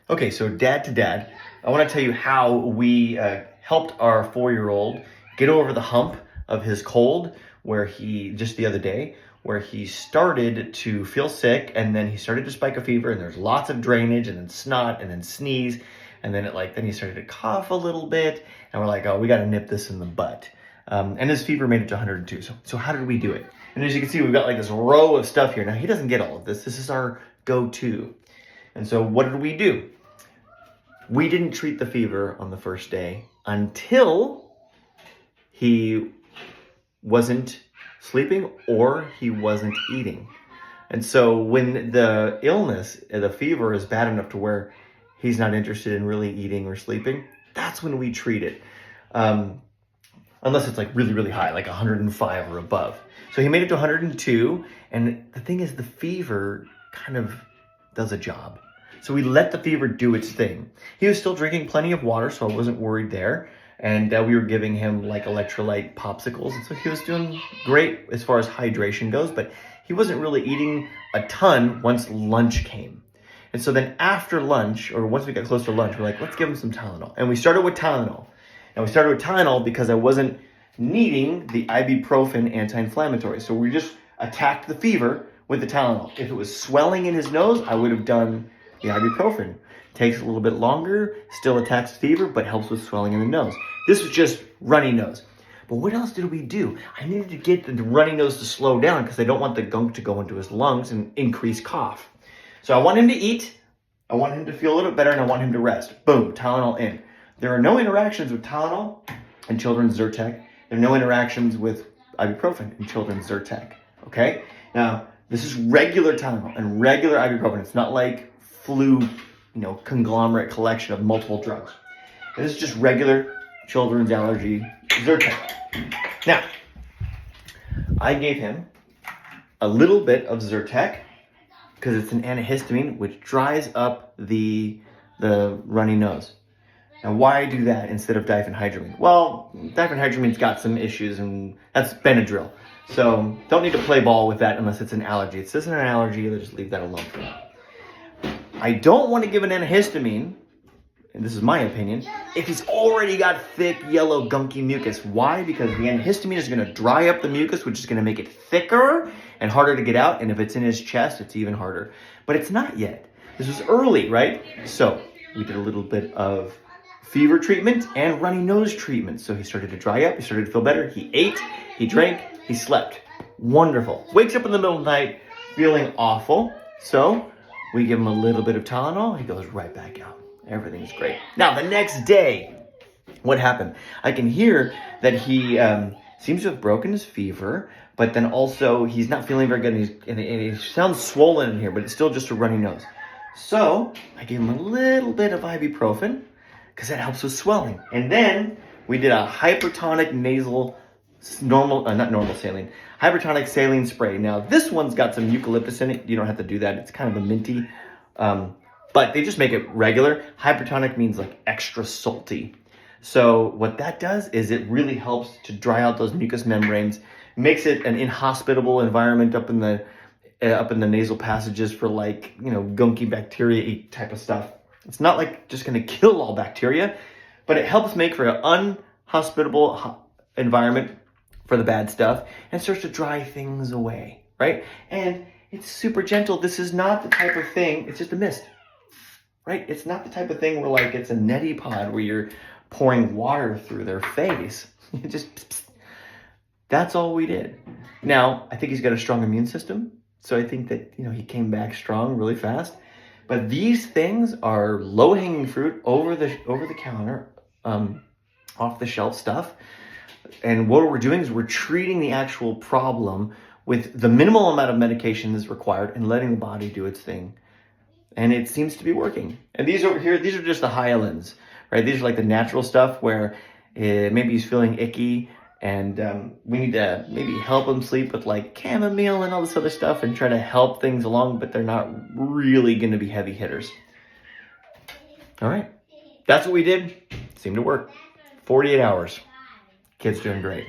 Okay, so dad to dad, I want to tell you how we helped our 4-year-old get over the hump of his cold, where just the other day, where he started to feel sick and then he started to spike a fever and there's lots of drainage and then snot and then sneeze. And then then he started to cough a little bit and we're like, oh, we got to nip this in the butt. And his fever made it to 102. So how did we do it? And as you can see, we've got like this row of stuff here. Now he doesn't get all of this. This is our go-to. And so what did we do? We didn't treat the fever on the first day until he wasn't sleeping or he wasn't eating. And so when the illness, the fever is bad enough to where he's not interested in really eating or sleeping, that's when we treat it. Unless it's like really, really high, like 105 or above. So he made it to 102. And the thing is, the fever kind of does a job. So we let the fever do its thing. He was still drinking plenty of water, so I wasn't worried there. And we were giving him like electrolyte popsicles. And so he was doing great as far as hydration goes, but he wasn't really eating a ton once lunch came. And so then after lunch, or once we got close to lunch, we're like, let's give him some Tylenol. And we started with Tylenol. And we started with Tylenol because I wasn't needing the ibuprofen anti-inflammatory. So we just attacked the fever with the Tylenol. If it was swelling in his nose, I would have done the ibuprofen. Takes a little bit longer, still attacks fever, but helps with swelling in the nose. This was just runny nose. But what else did we do? I needed to get the runny nose to slow down because I don't want the gunk to go into his lungs and increase cough. So I want him to eat, I want him to feel a little bit better, and I want him to rest. Boom, Tylenol in. There are no interactions with Tylenol in children's Zyrtec. There are no interactions with ibuprofen in children's Zyrtec, okay? Now, this is regular Tylenol and regular ibuprofen. It's not like flu, conglomerate collection of multiple drugs. This is just regular children's allergy Zyrtec. Now, I gave him a little bit of Zyrtec because it's an antihistamine which dries up the runny nose. Now, why do that instead of diphenhydramine? Well, diphenhydramine's got some issues, and that's Benadryl. So don't need to play ball with that unless it's an allergy. If this isn't an allergy, let's just leave that alone for now. I don't want to give an antihistamine, and this is my opinion, if he's already got thick, yellow, gunky mucus. Why? Because the antihistamine is going to dry up the mucus, which is going to make it thicker and harder to get out. And if it's in his chest, it's even harder. But it's not yet. This was early, right? So we did a little bit of fever treatment and runny nose treatment. So he started to dry up. He started to feel better. He ate, he drank, he slept. Wonderful. Wakes up in the middle of the night feeling awful. So we give him a little bit of Tylenol. He goes right back out. Everything's great. Now, the next day, what happened? I can hear that he seems to have broken his fever, but then also he's not feeling very good. And he sounds swollen in here, but it's still just a runny nose. So I gave him a little bit of ibuprofen because that helps with swelling. And then we did a hypertonic nasal, hypertonic saline spray. Now, this one's got some eucalyptus in it. You don't have to do that. It's kind of a minty, but they just make it regular. Hypertonic means like extra salty. So what that does is it really helps to dry out those mucous membranes, makes it an inhospitable environment up in the nasal passages for gunky bacteria type of stuff. It's not like just going to kill all bacteria, but it helps make for an unhospitable environment for the bad stuff and starts to dry things away, right? And it's super gentle. This is not the type of thing, it's just a mist, right? It's not the type of thing where it's a neti pod where you're pouring water through their face. That's all we did. Now, I think he's got a strong immune system. So I think that, he came back strong really fast. But these things are low-hanging fruit, over the counter, off the shelf stuff. And what we're doing is we're treating the actual problem with the minimal amount of medication that's required and letting the body do its thing. And it seems to be working. And these over here, these are just the hyalins, right? These are like the natural stuff where maybe he's feeling icky and we need to maybe help him sleep with chamomile and all this other stuff and try to help things along, but they're not really going to be heavy hitters. All right. That's what we did. Seemed to work. 48 hours. Kid's doing great.